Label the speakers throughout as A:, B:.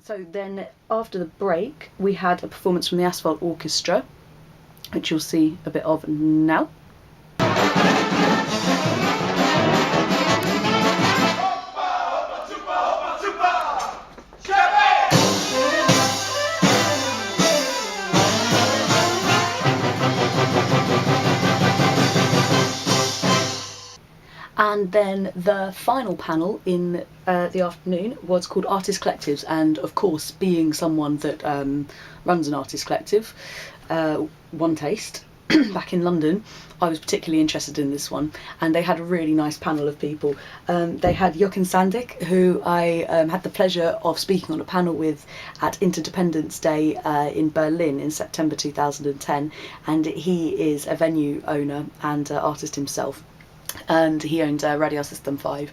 A: So then after the break, we had a performance from the Asphalt Orchestra, which you'll see a bit of now. And then the final panel in the afternoon was called Artist Collectives, and of course, being someone that runs an artist collective, One Taste, back in London, I was particularly interested in this one, and they had a really nice panel of people. They had Jochen Sandick, who I had the pleasure of speaking on a panel with at Interdependence Day in Berlin in September 2010, and he is a venue owner and artist himself. And he owned Radio System 5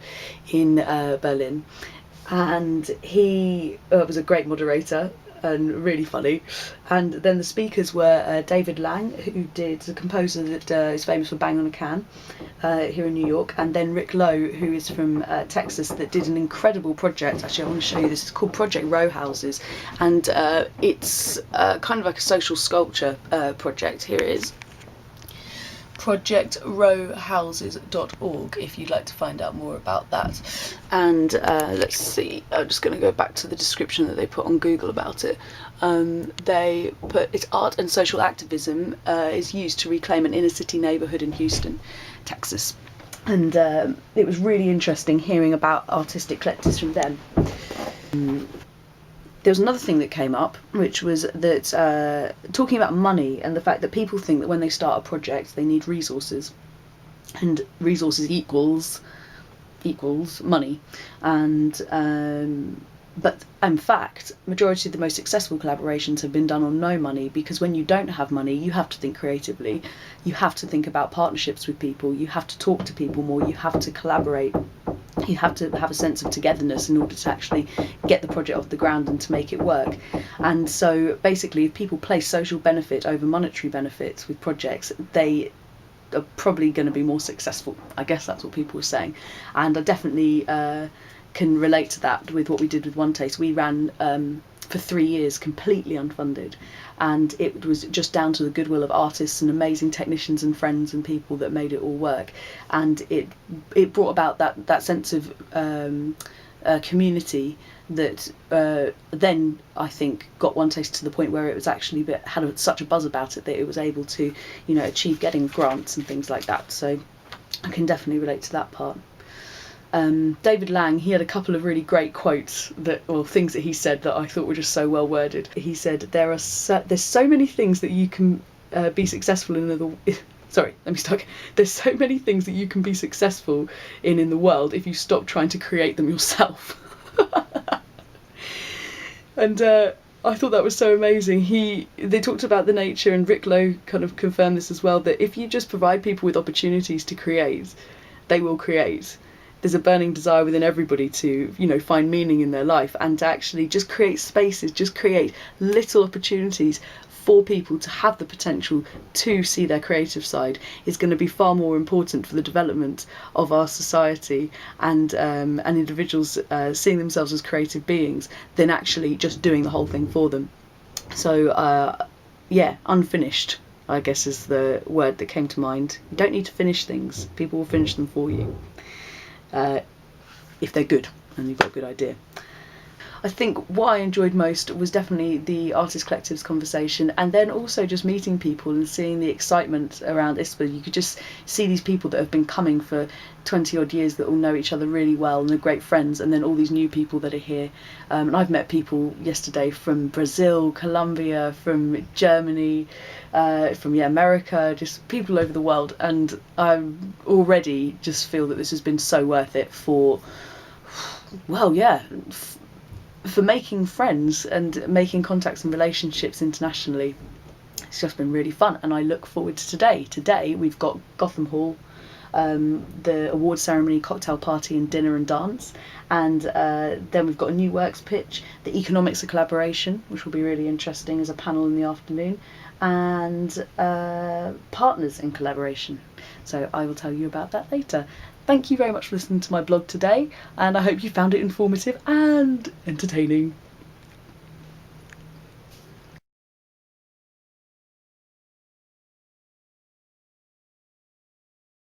A: in Berlin, and he was a great moderator and really funny. And then the speakers were David Lang, who did the composer that is famous for Bang on a Can here in New York, and then Rick Lowe, who is from Texas, that did an incredible project. Actually, I want to show you this. It's called Project Row Houses, and it's kind of like a social sculpture project. Here it is. projectrowhouses.org if you'd like to find out more about that. And let's see, I'm just going to go back to the description that they put on Google about it. They put, it's art and social activism is used to reclaim an inner city neighbourhood in Houston, Texas. And it was really interesting hearing about artistic collectives from them. There was another thing that came up, which was that talking about money and the fact that people think that when they start a project they need resources, and resources equals money, and but in fact majority of the most successful collaborations have been done on no money, because when you don't have money you have to think creatively, you have to think about partnerships with people, you have to talk to people more, you have to collaborate, you have to have a sense of togetherness in order to actually get the project off the ground and to make it work. And so basically, if people place social benefit over monetary benefits with projects, they are probably going to be more successful. I guess that's what people were saying, and I definitely can relate to that with what we did with One Taste. We ran for 3 years completely unfunded, and it was just down to the goodwill of artists and amazing technicians and friends and people that made it all work. And it brought about that sense of community that then I think got One Taste to the point where it was actually had such a buzz about it that it was able to, you know, achieve getting grants and things like that. So I can definitely relate to that part. David Lang, he had a couple of really great quotes things that he said that I thought were just so well worded. He said, there's so many things that you can be successful in There's so many things that you can be successful in the world if you stop trying to create them yourself. And I thought that was so amazing. They talked about the nature, and Rick Lowe kind of confirmed this as well, that if you just provide people with opportunities to create, they will create. There's a burning desire within everybody to, you know, find meaning in their life, and to actually just create spaces, just create little opportunities for people to have the potential to see their creative side is going to be far more important for the development of our society and individuals seeing themselves as creative beings than actually just doing the whole thing for them. So unfinished, I guess, is the word that came to mind. You don't need to finish things, people will finish them for you. If they're good and you've got a good idea. I think what I enjoyed most was definitely the Artist Collectives conversation, and then also just meeting people and seeing the excitement around ISPA. You could just see these people that have been coming for 20 odd years that all know each other really well and are great friends, and then all these new people that are here. And I've met people yesterday from Brazil, Colombia, from Germany, from America, just people over the world, and I already just feel that this has been so worth it for making friends and making contacts and relationships internationally. It's just been really fun, and I look forward to today. Today we've got Gotham Hall, the award ceremony, cocktail party and dinner and dance, and then we've got a new works pitch, the economics of collaboration, which will be really interesting as a panel in the afternoon, and partners in collaboration. So I will tell you about that later. Thank you very much for listening to my blog today, and I hope you found it informative and entertaining.